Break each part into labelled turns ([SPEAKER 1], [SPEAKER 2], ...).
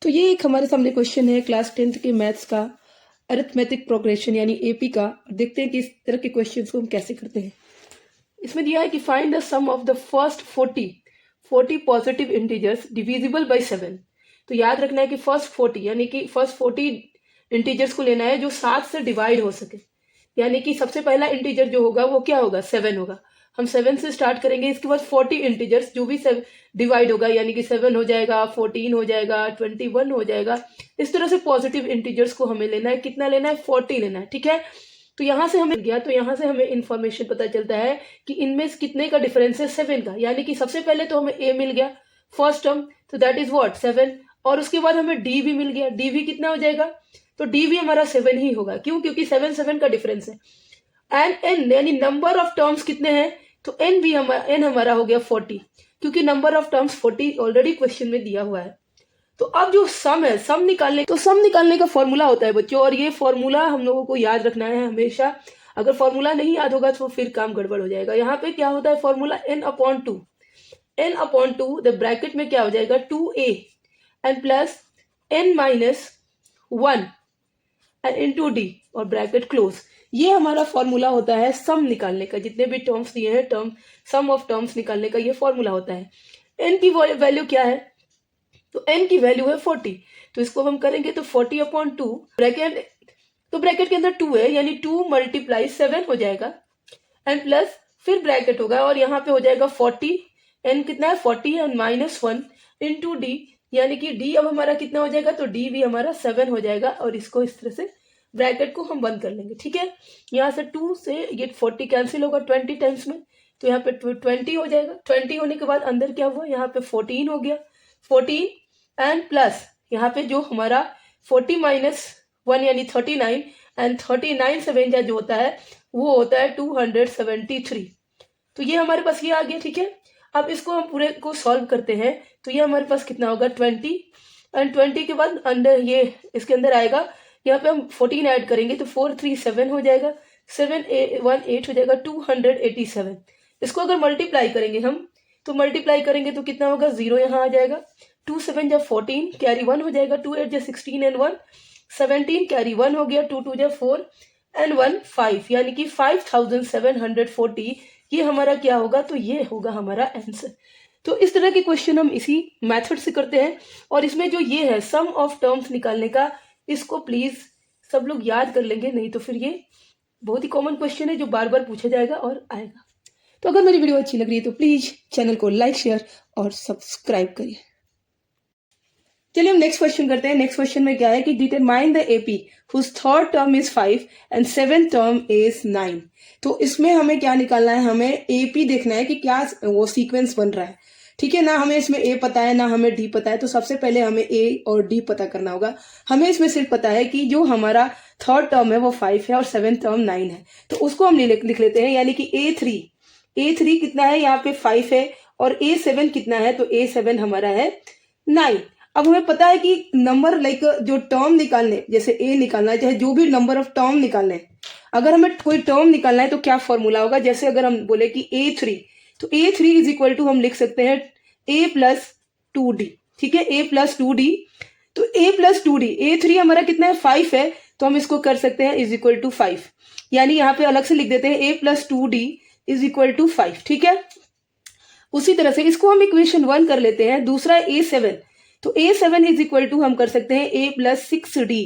[SPEAKER 1] तो ये एक हमारे सामने क्वेश्चन है क्लास 10th के मैथ्स का अरिथमेटिक प्रोग्रेशन यानी एपी का। देखते हैं कि इस तरह के क्वेश्चन को हम कैसे करते हैं। इसमें दिया है कि find the sum of the first 40 positive integers divisible by 7। तो याद रखना है कि फर्स्ट 40 यानी कि फर्स्ट 40 इंटीजर्स को लेना है जो 7 से डिवाइड हो सके। यानी कि सबसे पहला इंटीजर जो होगा वो क्या होगा, 7 होगा। हम 7 से स्टार्ट करेंगे, इसके बाद 40 इंटीजर्स जो भी डिवाइड होगा, यानी कि 7 हो जाएगा, 14 हो जाएगा, 21 हो जाएगा। इस तरह से पॉजिटिव इंटीजर्स को हमें लेना है। कितना लेना है, 40 लेना है। ठीक है, तो यहाँ से हमें गया, तो यहाँ से हमें इंफॉर्मेशन पता चलता है कि इनमें कितने का डिफरेंस है, 7 का। यानी कि सबसे पहले तो हमें ए मिल गया फर्स्ट टर्म, तो दैट इज व्हाट 7। और उसके बाद हमें डी भी मिल गया। डी भी कितना हो जाएगा, तो डी भी हमारा 7 ही होगा। क्यों, क्योंकि 7 का डिफरेंस है। एंड एन यानी नंबर ऑफ टर्म्स कितने हैं, तो एन भी एन हमारा हो गया 40, क्योंकि number of terms 40 already question में दिया हुआ है। तो अब जो सम है, सम निकालने का फॉर्मूला होता है बच्चों, और ये फॉर्मूला हम लोगों को याद रखना है हमेशा। अगर फॉर्मूला नहीं याद होगा तो फिर काम गड़बड़ हो जाएगा। यहाँ पे क्या होता है फॉर्मूला, n/2 द ब्रैकेट में क्या हो जाएगा 2a and plus n-1 and into D और ब्रैकेट क्लोज। ये हमारा फॉर्मूला होता है सम निकालने का। जितने भी टर्म्स दिए हैं, सम ऑफ टर्म्स निकालने का ये फॉर्मूला होता है। n की वैल्यू क्या है, तो n की वैल्यू है 40। तो इसको हम करेंगे तो 40/2 ब्रैकेट, तो ब्रैकेट के अंदर 2 है, यानी 2 × 7 हो जाएगा एंड प्लस फिर ब्रैकेट होगा और यहाँ पे हो जाएगा 40। n कितना है 40 एंड -1 इनटू डी, यानी कि डी अब हमारा कितना हो जाएगा, तो डी भी हमारा 7 हो जाएगा। और इसको इस तरह से ब्रैकेट को हम बंद कर लेंगे। ठीक है, यहाँ से 2 से ये 40 कैंसिल होगा 20 टाइम्स में, तो यहाँ पे 20 हो जाएगा। 20 होने के बाद अंदर क्या हुआ, यहाँ पे 14 हो गया। 14 एंड प्लस यहाँ पे जो हमारा 40 - 1 यानी 39 एंड 39 से व्यंजन जो होता है वो होता है 273। तो ये हमारे पास ये आ गया। ठीक है, अब इसको हम पूरे को सॉल्व करते हैं तो ये हमारे पास कितना होगा 20 एंड 20 के बाद अंदर ये इसके अंदर आएगा, यहाँ पे हम 14 ऐड करेंगे तो 4 3 7 हो जाएगा, 7 1 8 हो जाएगा 287। इसको अगर मल्टीप्लाई करेंगे हम, तो मल्टीप्लाई करेंगे तो कितना होगा, 0 यहाँ आ जाएगा। 2 7 जा 14 कैरी 1 हो जाएगा, 2 8 जा 16 एंड 1 17 कैरी 1 हो गया, 2 2 जा 4 एंड 1 5, यानी कि 5740 ये हमारा क्या होगा, तो ये होगा हमारा आंसर। तो इस तरह के क्वेश्चन हम इसी मेथड से करते हैं। और इसमें जो ये है सम ऑफ टर्म्स निकालने का, इसको प्लीज सब लोग याद कर लेंगे, नहीं तो फिर ये बहुत ही कॉमन क्वेश्चन है जो बार बार पूछा जाएगा और आएगा। तो अगर मेरी वीडियो अच्छी लग रही है तो प्लीज चैनल को लाइक शेयर और सब्सक्राइब करिए। चलिए हम नेक्स्ट क्वेश्चन करते हैं। नेक्स्ट क्वेश्चन में क्या है कि determine the AP whose third term is 5 and 7th term is 9। तो इसमें हमें क्या निकालना है, हमें एपी देखना है कि क्या वो सीक्वेंस बन रहा है। ठीक है ना, हमें इसमें ए पता है ना हमें डी पता है, तो सबसे पहले हमें ए और डी पता करना होगा। हमें इसमें सिर्फ पता है कि जो हमारा थर्ड टर्म है वो 5 है और 7th टर्म 9 है, तो उसको हम लिख लेते हैं। यानी कि A3 कितना है, यहाँ पे 5 है, और A7 कितना है, तो A7 हमारा है 9। अब हमें पता है कि नंबर लाइक जो टर्म निकालने, जैसे ए निकालना है, चाहे जो भी नंबर ऑफ टर्म निकालने हैं, अगर हमें कोई टर्म निकालना है तो क्या फॉर्मूला होगा। जैसे अगर हम बोले कि A3, तो A3 इज इक्वल टू हम लिख सकते हैं A + 2D। ठीक है, A + 2D, तो A + 2D, A3 हमारा कितना है 5 है, तो हम इसको कर सकते हैं इज इक्वल टू 5, यानी यहाँ पे अलग से लिख देते हैं A + 2D is equal to 5। ठीक है, उसी तरह से इसको हम इक्वेशन 1 कर लेते हैं। दूसरा A7, तो A7 इज इक्वल टू हम कर सकते हैं A + 6D,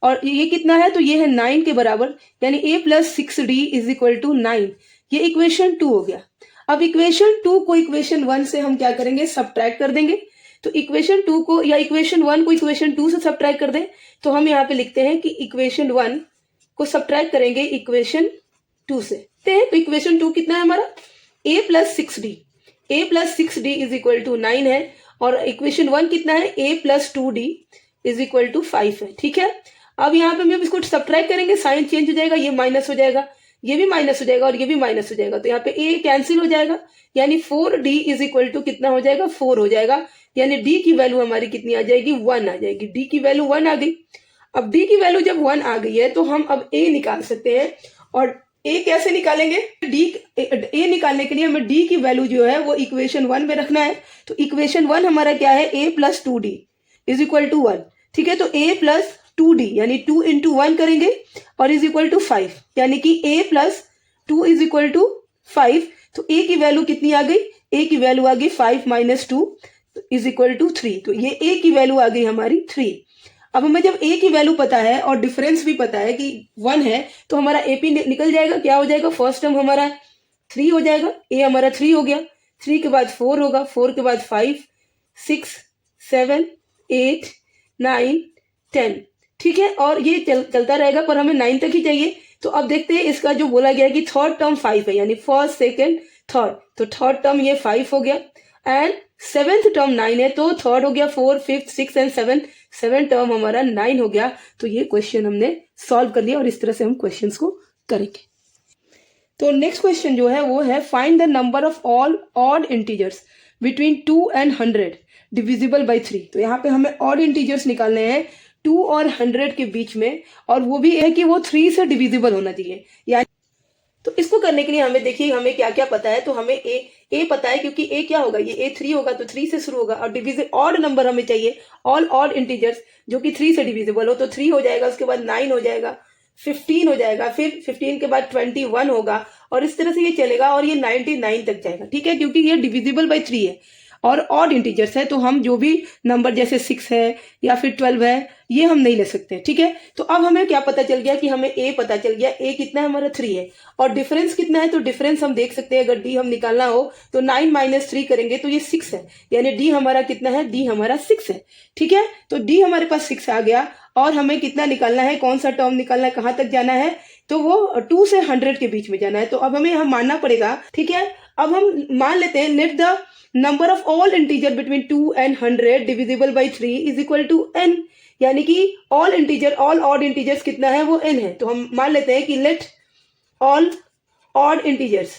[SPEAKER 1] और ये कितना है, तो ये है 9 के बराबर, यानी A + 6D is equal to 9। ये इक्वेशन 2 हो गया। अब इक्वेशन 2 को इक्वेशन 1 से हम क्या करेंगे, सब्ट्रैक्ट कर देंगे। तो इक्वेशन 2 को या इक्वेशन 1 को इक्वेशन 2 से सब्ट्रैक्ट कर दें, तो हम यहाँ पे लिखते हैं कि इक्वेशन 1 को सब्ट्रैक्ट करेंगे इक्वेशन 2 से। तो इक्वेशन 2 कितना है हमारा, A + 6D is equal to 9 है, और इक्वेशन 1 कितना है, A + 2D is equal to 5 है। ठीक है, अब यहाँ पे हम इसको सब्ट्रैक्ट करेंगे, साइन चेंज हो जाएगा, ये माइनस हो जाएगा, ये भी माइनस हो जाएगा और ये भी माइनस हो जाएगा, तो यहाँ पे A कैंसिल हो जाएगा, यानी 4D इज इक्वल टू कितना हो जाएगा, 4 हो जाएगा। यानी D की वैल्यू हमारी कितनी आ जाएगी, 1 आ जाएगी। D की वैल्यू 1 आ गई। अब D की वैल्यू जब 1 आ गई है तो हम अब A निकाल सकते हैं। और ए कैसे निकालेंगे, ए निकालने के लिए हमें डी की वैल्यू जो है वो इक्वेशन 1 में रखना है। तो इक्वेशन 1 हमारा क्या है, A + 2D, is equal to 1, ठीक है। तो a प्लस 2d यानी 2 इंटू 1 करेंगे और इज इक्वल टू 5, यानी कि a plus 2 is equal to 5। तो a की वैल्यू कितनी आ गई, a की वैल्यू आ गई 5 माइनस 2 इज इक्वल टू 3। तो ये a की वैल्यू आ गई हमारी 3। अब हमें जब a की वैल्यू पता है और डिफरेंस भी पता है कि 1 है, तो हमारा AP निकल जाएगा। क्या हो जाएगा, फर्स्ट टर्म हमारा 3 हो जाएगा, a हमारा 3 हो गया, 3 के बाद 4 होगा, 4 के बाद 5, 6, 7, 8, 9, 10, ठीक है। और ये चलता रहेगा, पर हमें 9 तक ही चाहिए। तो अब देखते हैं इसका जो बोला गया है कि थर्ड टर्म 5 है, यानी फर्स्ट सेकेंड थर्ड, तो थर्ड टर्म ये 5 हो गया एंड सेवेंथ टर्म 9 है, तो थर्ड हो गया 4, 5, 6 एंड 7, 7 टर्म हमारा 9 हो गया। तो ये क्वेश्चन हमने सॉल्व कर लिया और इस तरह से हम क्वेश्चंस को करेंगे। तो नेक्स्ट क्वेश्चन जो है वो है find the number of all odd integers between 2 and 100 divisible by 3। तो यहाँ पे हमें ऑड इंटीजर्स निकालने हैं 2 और 100 के बीच में, और वो भी है कि वो 3 से डिविजिबल होना चाहिए। यानी तो इसको करने के लिए हमें देखिए हमें क्या क्या पता है। तो हमें ए पता है, क्योंकि ए क्या होगा, ये ए 3 होगा, तो 3 से शुरू होगा। और डिविजिबल ऑड नंबर हमें चाहिए, ऑल ऑड इंटीजर्स जो कि 3 से डिविजिबल हो। तो 3 हो जाएगा, उसके बाद 9 हो जाएगा, 15 हो जाएगा, फिर 15 के बाद 21 होगा, और इस तरह से ये चलेगा और ये 99 तक जाएगा, ठीक है। क्योंकि ये डिविजिबल बाय 3 है और ऑड इंटीजर्स है, तो हम जो भी नंबर जैसे 6 है या फिर 12 है, ये हम नहीं ले सकते, ठीक है। तो अब हमें क्या पता चल गया कि हमें ए पता चल गया, ए कितना है हमारा 3 है, और डिफरेंस कितना है, तो डिफरेंस हम देख सकते हैं। अगर डी हम निकालना हो तो 9 माइनस 3 करेंगे तो ये 6 है, यानी डी हमारा कितना है, डी हमारा 6 है, ठीक है। तो डी हमारे पास 6 आ गया, और हमें कितना निकालना है, कौन सा टर्म निकालना है, कहां तक जाना है, तो वो 2 से 100 के बीच में जाना है। तो अब हमें यहाँ मानना पड़ेगा, ठीक है। अब हम मान लेते हैं let the number of all integer between 2 and 100 divisible by 3 is equal to n, यानी कि all integer, all odd integers कितना है, वो n है। तो हम मान लेते हैं कि let all odd integers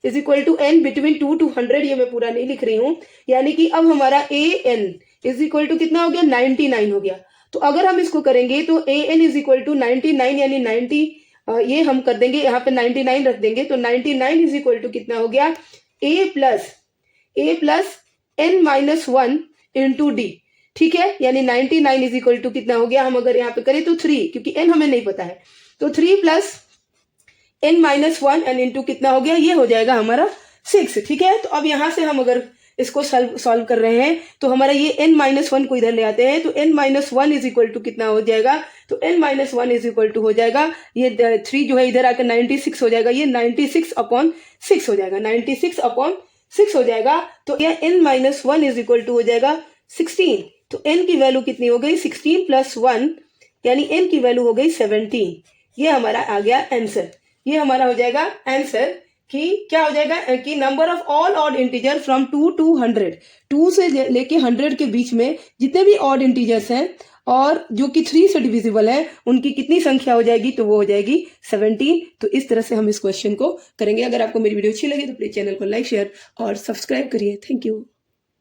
[SPEAKER 1] is equal to n between 2 to 100। ये मैं पूरा नहीं लिख रही हूं, यानी कि अब हमारा an इज इक्वल टू कितना हो गया, 99 हो गया। तो अगर हम इसको करेंगे तो an इज इक्वल टू 99 यानी 90, ये हम कर देंगे, यहाँ पे 99 रख देंगे। तो 99 इज इक्वल टू कितना हो गया, a plus n minus 1 into D, ठीक है। यानी 99 इज इक्वल टू कितना हो गया, हम अगर यहाँ पे करें तो 3, क्योंकि n हमें नहीं पता है, तो 3 plus n minus 1 n into कितना हो गया, ये हो जाएगा हमारा 6, ठीक है। तो अब यहाँ से हम अगर इसको सॉल्व कर रहे हैं तो हमारा ये n माइनस 1 को इधर ले आते हैं, तो n minus 1 is equal to कितना हो जाएगा, तो n minus 1 is equal to हो जाएगा, ये 3 जो है इधर आकर 96 हो जाएगा, ये 96/6 हो जाएगा, 96/6 हो जाएगा। तो यह n minus 1 is equal to हो जाएगा 16। तो n की वैल्यू कितनी हो गई, 16 प्लस 1, यानी n की वैल्यू हो गई 17। ये हमारा आ गया आंसर, ये हमारा हो जाएगा आंसर कि क्या हो जाएगा कि number of all odd integer from 2 to 100, 2 से लेके 100 के बीच में जितने भी ऑड इंटीजर्स हैं और जो कि 3 से डिविजिबल है, उनकी कितनी संख्या हो जाएगी, तो वो हो जाएगी 17। तो इस तरह से हम इस क्वेश्चन को करेंगे। अगर आपको मेरी वीडियो अच्छी लगी तो प्लीज चैनल को लाइक, शेयर और सब्सक्राइब करिए। Thank you.